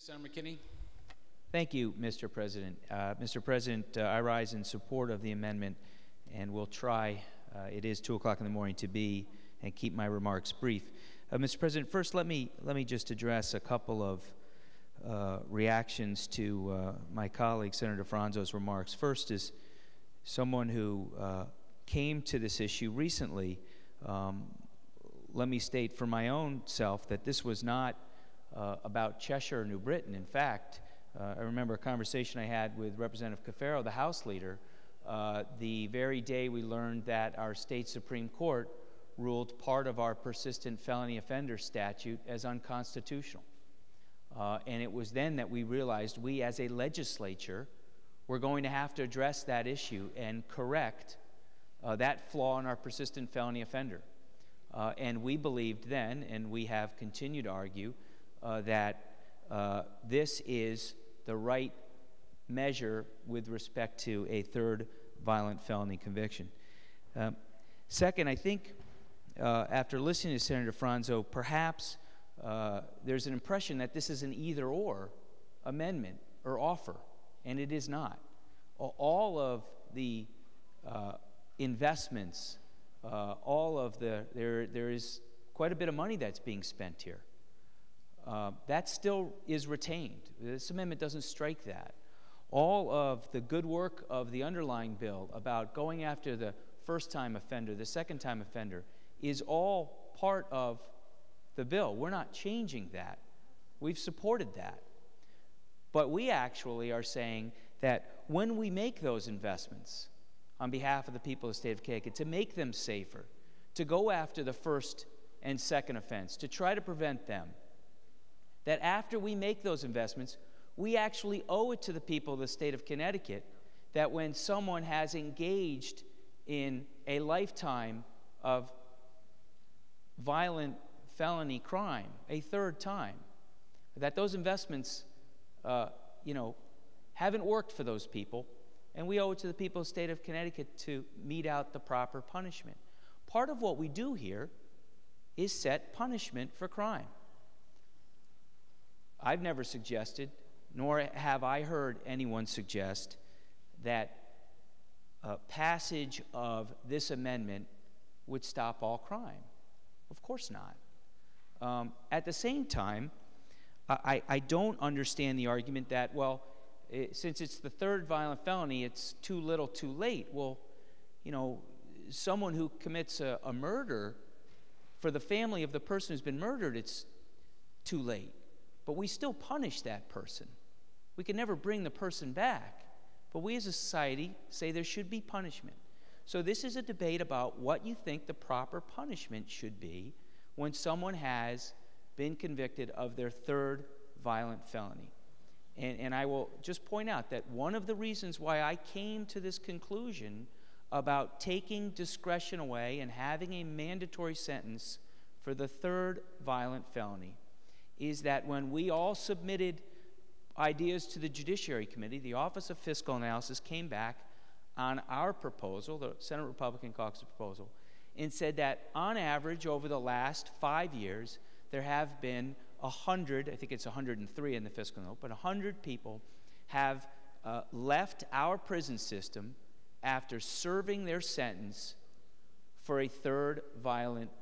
Senator McKinney. Thank you, Mr. President. Mr. President, I rise in support of the amendment and will try, it is 2 o'clock in the morning, to be and keep my remarks brief. Mr. President, first let me just address a couple of reactions to my colleague Senator Franzo's remarks. First is someone who came to this issue recently. Let me state for my own self that this was not about Cheshire or New Britain. In fact, I remember a conversation I had with Representative Cafaro, the House leader, the very day we learned that our state Supreme Court ruled part of our persistent felony offender statute as unconstitutional. And it was then that we realized we as a legislature were going to have to address that issue and correct that flaw in our persistent felony offender. And we believed then, and we have continued to argue, that this is the right measure with respect to a third violent felony conviction. Second, I think after listening to Senator Franzo, perhaps there's an impression that this is an either-or amendment or offer, and it is not. All of the investments, all of there is quite a bit of money that's being spent here. That still is retained. This amendment doesn't strike that. All of the good work of the underlying bill about going after the first-time offender, the second-time offender, is all part of the bill. We're not changing that. We've supported that. But we actually are saying that when we make those investments on behalf of the people of the state of Connecticut, to make them safer, to go after the first and second offense, to try to prevent them, that after we make those investments, we actually owe it to the people of the state of Connecticut that when someone has engaged in a lifetime of violent felony crime, a third time, that those investments, haven't worked for those people, and we owe it to the people of the state of Connecticut to mete out the proper punishment. Part of what we do here is set punishment for crime. I've never suggested, nor have I heard anyone suggest, that passage of this amendment would stop all crime. Of course not. At the same time, I don't understand the argument that, well, since it's the third violent felony, it's too little too late. Well, someone who commits a murder, for the family of the person who's been murdered, it's too late. But we still punish that person. We can never bring the person back. But we as a society say there should be punishment. So this is a debate about what you think the proper punishment should be when someone has been convicted of their third violent felony. And I will just point out that one of the reasons why I came to this conclusion about taking discretion away and having a mandatory sentence for the third violent felony is that when we all submitted ideas to the Judiciary Committee, the Office of Fiscal Analysis came back on our proposal, the Senate Republican Caucus proposal, and said that on average over the last 5 years, there have been 100, I think it's 103 in the fiscal note, but 100 people have left our prison system after serving their sentence for a third violent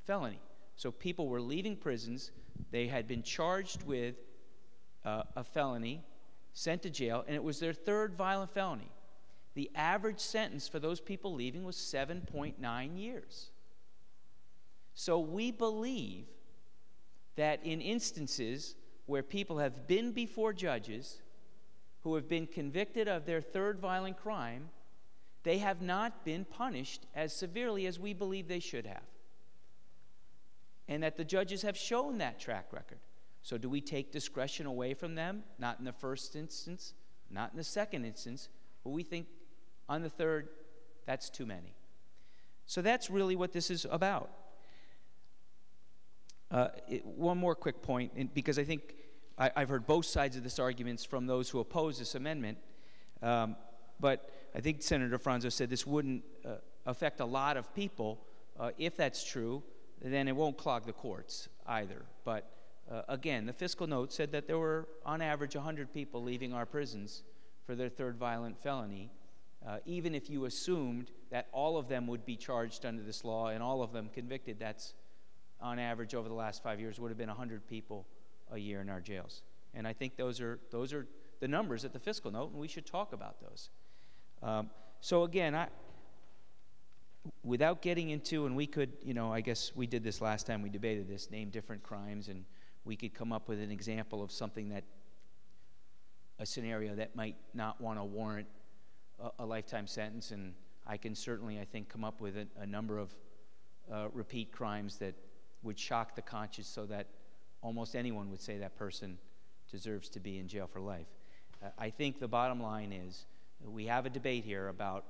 felony. So people were leaving prisons, they had been charged with a felony, sent to jail, and it was their third violent felony. The average sentence for those people leaving was 7.9 years. So we believe that in instances where people have been before judges who have been convicted of their third violent crime, they have not been punished as severely as we believe they should have. And that the judges have shown that track record. So do we take discretion away from them? Not in the first instance, not in the second instance, but we think on the third, that's too many. So that's really what this is about. One more quick point, because I think I've heard both sides of this argument from those who oppose this amendment, but I think Senator Franzo said this wouldn't affect a lot of people. If that's true, then it won't clog the courts either. But Again, the fiscal note said that there were, on average, 100 people leaving our prisons for their third violent felony. Even if you assumed that all of them would be charged under this law and all of them convicted, that's on average over the last 5 years would have been 100 people a year in our jails. And I think those are the numbers at the fiscal note, and we should talk about those. So again, without getting into, and we could, I guess we did this last time we debated this, name different crimes, and we could come up with an example of something a scenario that might not want to warrant a lifetime sentence, and I can certainly, I think, come up with a number of repeat crimes that would shock the conscience so that almost anyone would say that person deserves to be in jail for life. I think the bottom line is we have a debate here about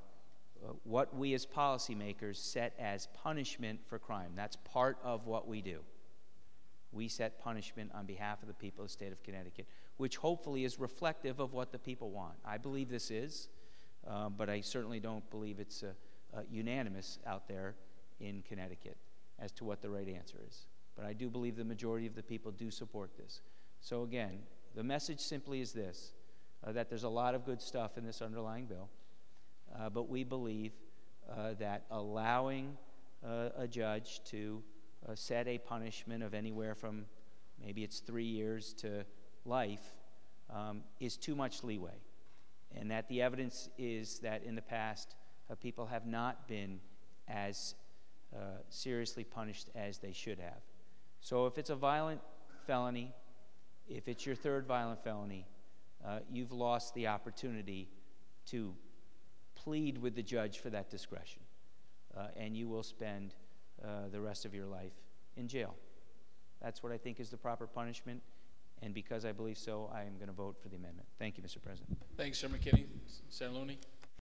what we as policymakers set as punishment for crime. That's part of what we do. We set punishment on behalf of the people of the state of Connecticut, which hopefully is reflective of what the people want. I believe this is, but I certainly don't believe it's unanimous out there in Connecticut as to what the right answer is. But I do believe the majority of the people do support this. So again, the message simply is this, that there's a lot of good stuff in this underlying bill, but we believe that allowing a judge to set a punishment of anywhere from maybe it's 3 years to life is too much leeway, and that the evidence is that in the past people have not been as seriously punished as they should have. So if it's a violent felony, if it's your third violent felony, you've lost the opportunity to plead with the judge for that discretion, and you will spend the rest of your life in jail. That's what I think is the proper punishment, and because I believe so, I am going to vote for the amendment. Thank you, Mr. President. Thanks, Senator McKinney. Senator Looney.